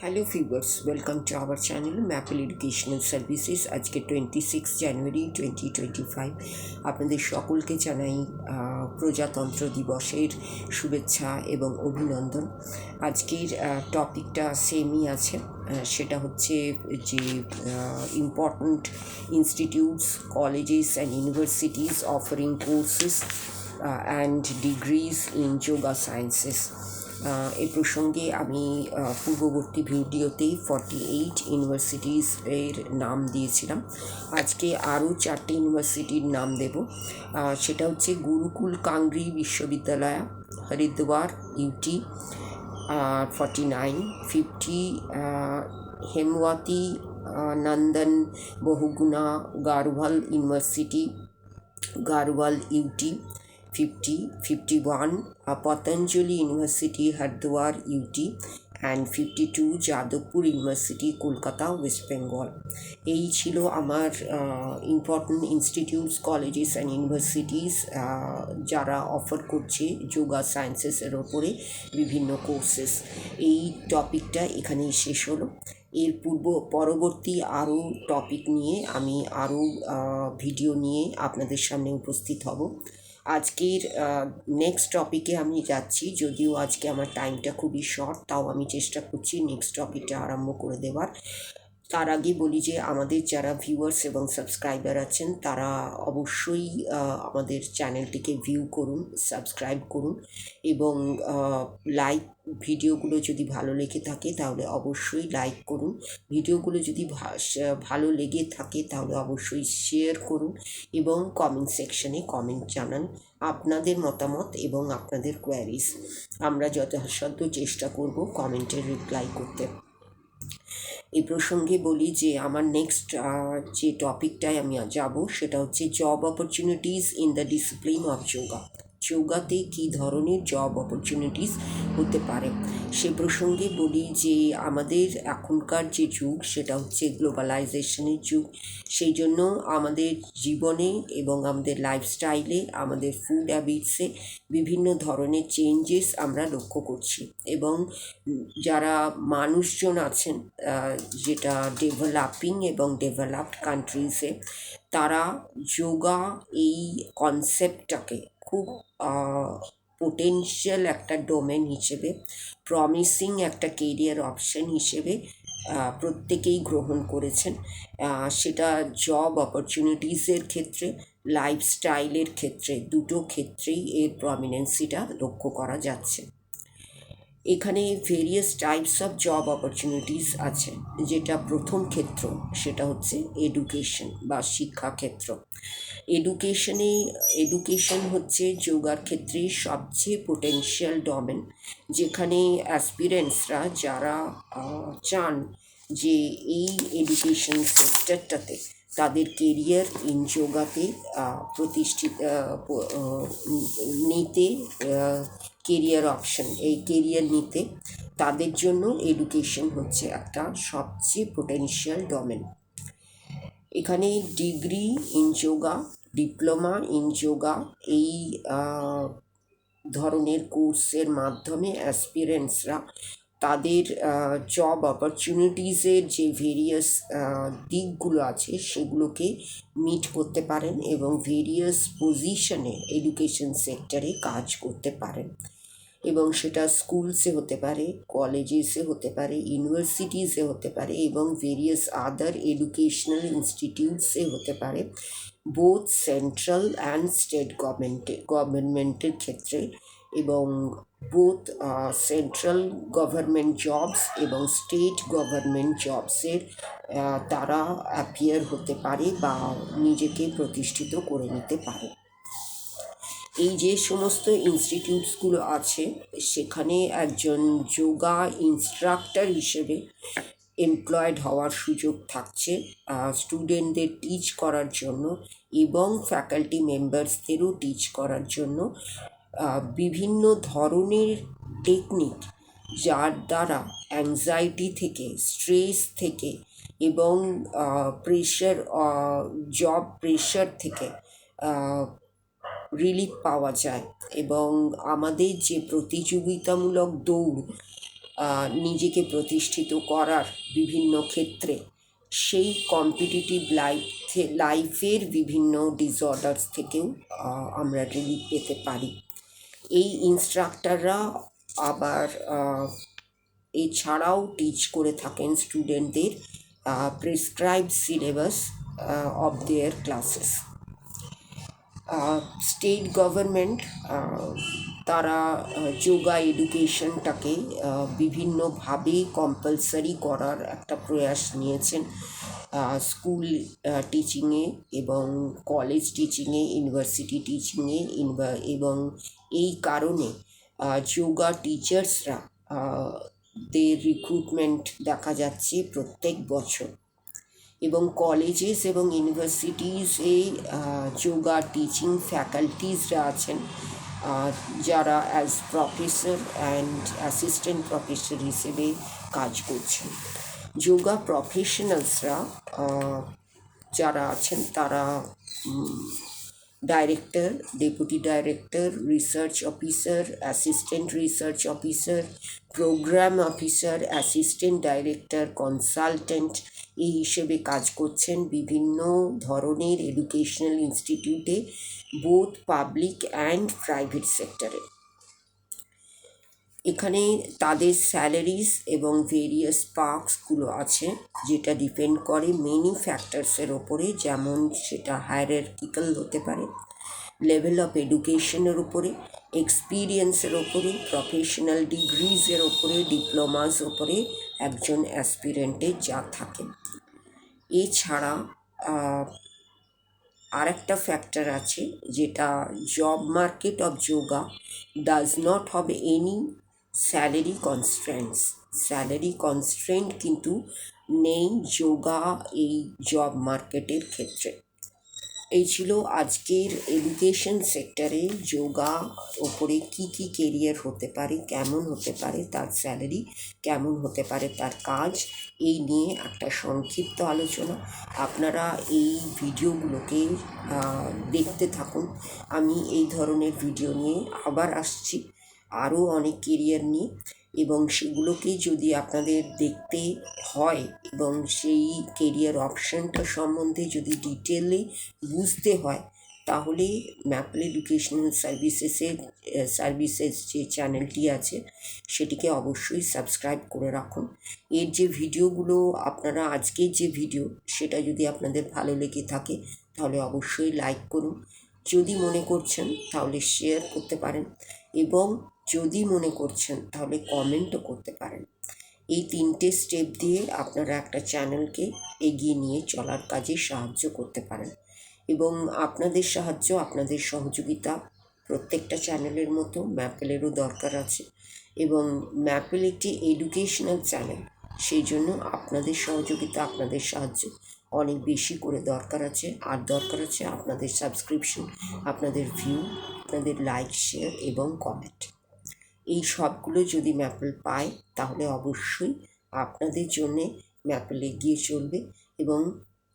Hello viewers, welcome to our channel maple educational services. আজকে 26 জানুয়ারি 2025। আপনাদের সকলকে জানাই প্রজাতন্ত্র দিবসের শুভেচ্ছা এবং অভিনন্দন। আজকের টপিকটা সেমই আছে, সেটা হচ্ছে যে important institutes, colleges and universities offering courses and degrees in yoga sciences. এই প্রসঙ্গে আমি পূর্ববর্তী ভিডিওতেই 48 ইউনিভার্সিটিস এর নাম দিয়েছিলাম। আজকে আরও 4টে ইউনিভার্সিটির নাম দেব। সেটা হচ্ছে গুরুকুল কাংরি বিশ্ববিদ্যালয়, Haridwar UT 49, 50 Hemwati Nandan Bahuguna Garhwal university, Garhwal UT 50, 51 Patanjali University, Hardwar UT, and 52 Jadavpur university, Kolkata, West Bengal. এই ছিল আমার important institutes, colleges and universities যারা অফার করছে যোগা সায়েন্সেসের ওপরে বিভিন্ন কোর্সেস। এই টপিকটা এখানেই শেষ হলো। এর পরবর্তী আরও টপিক নিয়ে আমি আরও ভিডিও নিয়ে আপনাদের সামনে উপস্থিত হব। আজকের নেক্সট টপিকে আমি যাচ্ছি, যদিও আজকে আমার টাইমটা খুবই শর্ট, তাও আমি চেষ্টা করছি নেক্সট টপিকটা আরম্ভ করে দেওয়ার। তার আগে বলি যে আমাদের যারা ভিউয়ার্স এবং সাবস্ক্রাইবার আছেন তারা অবশ্যই আমাদের চ্যানেলটিকে ভিউ করুন, সাবস্ক্রাইব করুন এবং লাইক, ভিডিওগুলো যদি ভালো লেগে থাকে তাহলে অবশ্যই লাইক করুন। ভিডিওগুলো যদি ভালো লেগে থাকে তাহলে অবশ্যই শেয়ার করুন এবং কমেন্ট সেকশনে কমেন্ট জানান আপনাদের মতামত এবং আপনাদের কোয়ারিজ। আমরা যথাসাধ্য চেষ্টা করব কমেন্টের রিপ্লাই করতে। এই প্রসঙ্গে বলি যে আমার নেক্সট যে টপিকটায় আমি যাব সেটা হচ্ছে job opportunities in the discipline of yoga. যোগাতে কী ধরনের জব অপরচুনিটিস হতে পারে সে প্রসঙ্গে বলি যে আমাদের এখনকার যে যুগ সেটা হচ্ছে গ্লোবালাইজেশনের যুগ। সেই জন্য আমাদের জীবনে এবং আমাদের লাইফস্টাইলে, আমাদের ফুড হ্যাবিটসে বিভিন্ন ধরনের চেঞ্জেস আমরা লক্ষ্য করছি এবং যারা মানুষজন আছেন যেটা ডেভেলপিং এবং ডেভেলপড কান্ট্রিজে, তারা যোগা এই কনসেপ্টটাকে খুব পোটেনশিয়াল একটা ডোমেন হিসেবে, প্রমিসিং একটা কেরিয়ার অপশন হিসেবে প্রত্যেকেই গ্রহণ করেছেন। সেটা জব অপরচুনিটিসের ক্ষেত্রে, লাইফস্টাইলের ক্ষেত্রে, দুটো ক্ষেত্রেই এর প্রমিনেন্সিটা লক্ষ্য করা যাচ্ছে। এখানে various types of job opportunities আছে। যেটা প্রথম ক্ষেত্র সেটা হচ্ছে এডুকেশন বা শিক্ষাক্ষেত্র। এডুকেশন হচ্ছে যোগার ক্ষেত্রে সবচেয়ে পোটেনশিয়াল ডোমেন, যেখানে অ্যাসপিরেন্টসরা যারা চান যে এই এডুকেশন সেক্টরটাতে তাদের কেরিয়ার ইন যোগাতে প্রতিষ্ঠিত নিতে, কেরিয়ার অপশন, এই কেরিয়ার নিতে তাদের জন্য এডুকেশন হচ্ছে একটা সবচেয়ে পোটেনশিয়াল ডোমেন। এখানে degree in yoga, diploma in yoga, এই ধরনের কোর্সের মাধ্যমে অ্যাসপিরেন্টসরা তাদের জব অপরচুনিটিসের যে ভেরিয়াস দিকগুলো আছে সেগুলোকে মিট করতে পারেন এবং ভেরিয়াস পজিশনে এডুকেশন সেক্টরে কাজ করতে পারেন। এবং সেটা স্কুলসে হতে পারে, কলেজেসে হতে পারে, ইউনিভার্সিটিসে হতে পারে এবং ভেরিয়াস আদার এডুকেশনাল ইনস্টিটিউটসে হতে পারে, বোথ সেন্ট্রাল অ্যান্ড স্টেট গভর্নমেন্টের ক্ষেত্রে, এবং বোথ সেন্ট্রাল গভর্নমেন্ট জবস এবং স্টেট গভর্নমেন্ট জবসের তারা অ্যাপিয়ার হতে পারে বা নিজেকে প্রতিষ্ঠিত করে নিতে পারে। এই যে সমস্ত ইনস্টিটিউটসগুলো আছে সেখানে একজন যোগা ইনস্ট্রাক্টর হিসেবে এমপ্লয়েড হওয়ার সুযোগ থাকছে স্টুডেন্টদের টিচ করার জন্য এবং ফ্যাকাল্টি মেম্বার্সদেরও টিচ করার জন্য। বিভিন্ন ধরনের টেকনিক যার দ্বারা অ্যাংজাইটি থেকে, স্ট্রেস থেকে এবং প্রেশার, জব প্রেশার থেকে রিলিফ পাওয়া যায় এবং আমাদের যে প্রতিযোগিতামূলক দৌড় নিজেকে প্রতিষ্ঠিত করার বিভিন্ন ক্ষেত্রে সেই কম্পিটিটিভ লাইফের বিভিন্ন ডিসঅর্ডার্স থেকেও আমরা রিলিফ পেতে পারি। এই ইনস্ট্রাক্টররা আবার এছাড়াও টিচ করে থাকেন স্টুডেন্টদের prescribed syllabus of their classes. State government তারা যোগা এডুকেশনটাকে বিভিন্নভাবে কম্পালসারি করার একটা প্রয়াস নিয়েছেন স্কুল টিচিংয়ে এবং কলেজ টিচিংয়ে, ইউনিভার্সিটি টিচিংয়ে, এবং এই কারণে যোগা টিচার্সরা দের রিক্রুটমেন্ট দেখা যাচ্ছে প্রত্যেক বছর, এবং কলেজেস এবং ইউনিভার্সিটিসে যোগা টিচিং ফ্যাকাল্টিসরা আছেন যারা as professor and assistant professor হিসেবে কাজ করছেন। যোগা প্রফেশনালসরা যারা আছেন তারা director, deputy director, research officer, assistant research officer, programme officer, assistant director, consultant এই হিসেবে কাজ করছেন বিভিন্ন ধরনের এডুকেশনাল ইনস্টিটিউটে, বোথ পাবলিক অ্যান্ড প্রাইভেট সেক্টরে। এখানে তাদের স্যালারিজ এবং ভেরিয়াস পার্কসগুলো আছে, যেটা ডিপেন্ড করে মেনি ফ্যাক্টরসের ওপরে, যেমন সেটা হায়ারার্কিক্যাল হতে পারে, লেভেল অফ এডুকেশনের ওপরে, এক্সপিরিয়েন্সের ওপরে, প্রফেশনাল ডিগ্রিজের ওপরে, ডিপ্লোমাস ওপরে একজন অ্যাসপিরেন্টের যা থাকে। এছাড়া আরেকটা ফ্যাক্টর আছে, যেটা job market of yoga does not have any salary constraint কিন্তু নেই যোগা এই জব মার্কেটের ক্ষেত্রে। এই ছিল আজকের এডুকেশন সেক্টরে যোগা ওপরে কি কি কেরিয়ার হতে পারে, কেমন হতে পারে তার স্যালারি, কেমন হতে পারে তার কাজ, এই নিয়ে একটা সংক্ষিপ্ত আলোচনা। আপনারা এই ভিডিওগুলোকে দেখতে থাকুন। আমি এই ধরনের ভিডিও নিয়ে আবার আসছি আরও অনেক কেরিয়ার নিয়ে, এবং সেগুলোকে যদি আপনাদের দেখতে হয় এবং সেই কেরিয়ার অপশানটা সম্বন্ধে যদি ডিটেলে বুঝতে হয়, তাহলে ম্যাপল এডুকেশনাল সার্ভিসেস যে চ্যানেলটি আছে সেটিকে অবশ্যই সাবস্ক্রাইব করে রাখুন। এর যে ভিডিওগুলো আপনারা আজকের যে ভিডিও সেটা যদি আপনাদের ভালো লেগে থাকে তাহলে অবশ্যই লাইক করুন, যদি মনে করছেন তাহলে শেয়ার করতে পারেন, এবং যদি মনে করছেন তাহলে কমেন্টও করতে পারেন। এই 3টে স্টেপ দিয়ে আপনারা একটা চ্যানেলকে এগিয়ে নিয়ে চলার কাজে সাহায্য করতে পারেন, এবং আপনাদের সাহায্য, আপনাদের সহযোগিতা প্রত্যেকটা চ্যানেলের মতো ম্যাপেলেরও দরকার আছে, এবং ম্যাপেল একটি এডুকেশনাল চ্যানেল, সেই জন্য আপনাদের সহযোগিতা, আপনাদের সাহায্য অনেক বেশি করে দরকার আছে। আর দরকার আছে আপনাদের সাবস্ক্রিপশন, আপনাদের ভিউ, আপনাদের লাইক, শেয়ার এবং কমেন্ট। এই সবগুলো যদি ম্যাপেল পায় তাহলে অবশ্যই আপনাদের জন্যে ম্যাপেল এগিয়ে চলবে, এবং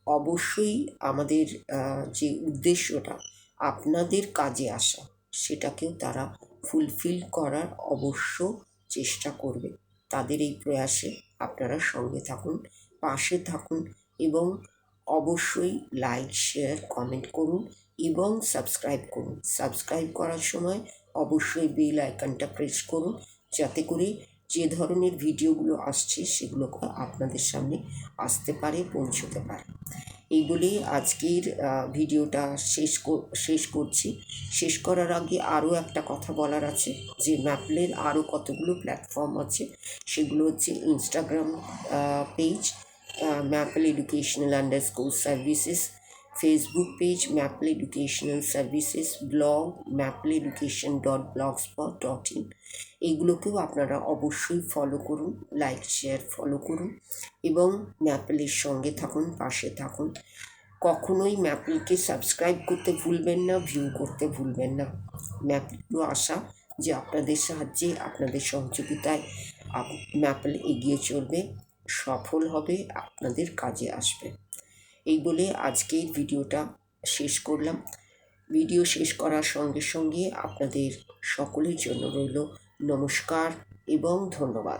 অবশ্যই আমাদের যে উদ্দেশ্যটা আপনাদের কাজে আসা সেটাকেও তারা ফুলফিল করার অবশ্য চেষ্টা করবে। তাদের এই প্রয়াসে আপনারা সঙ্গে থাকুন, পাশে থাকুন, এবং অবশ্যই লাইক, শেয়ার, কমেন্ট করুন এবং সাবস্ক্রাইব করুন। সাবস্ক্রাইব করার সময় অবশ্যই বেল আইকনটা প্রেস করুন, যাতে করে যে ধরনের ভিডিওগুলো আসছে সেগুলো আপনাদের সামনে আসতে পারে, পৌঁছতে পারে। এই বলে আজকের ভিডিওটা শেষ করছি। শেষ করার আগে আরও একটা কথা বলার আছে, যে ম্যাপলের আরও কতগুলো প্ল্যাটফর্ম আছে। সেগুলো হচ্ছে Instagram page maple educational _ Facebook page maple educational services, blog mappleeducation.blogspot.in। এইগুলোকেও আপনারা অবশ্যই ফলো করুন, লাইক, শেয়ার, ফলো করুন, এবং ম্যাপলের সঙ্গে থাকুন, পাশে থাকুন। কখনোই ম্যাপলকে সাবস্ক্রাইব করতে ভুলবেন না, ভিউ করতে ভুলবেন না। ম্যাপলও আশা যে আপনাদের সাহায্যে, আপনাদের সহযোগিতায় ম্যাপল এগিয়ে চলবে, সফল হবে, আপনাদের কাজে আসবে। এই বলে আজকের ভিডিওটা শেষ করলাম। ভিডিও শেষ করার সঙ্গে সঙ্গে আপনাদের সকলের জন্য রইল নমস্কার এবং ধন্যবাদ।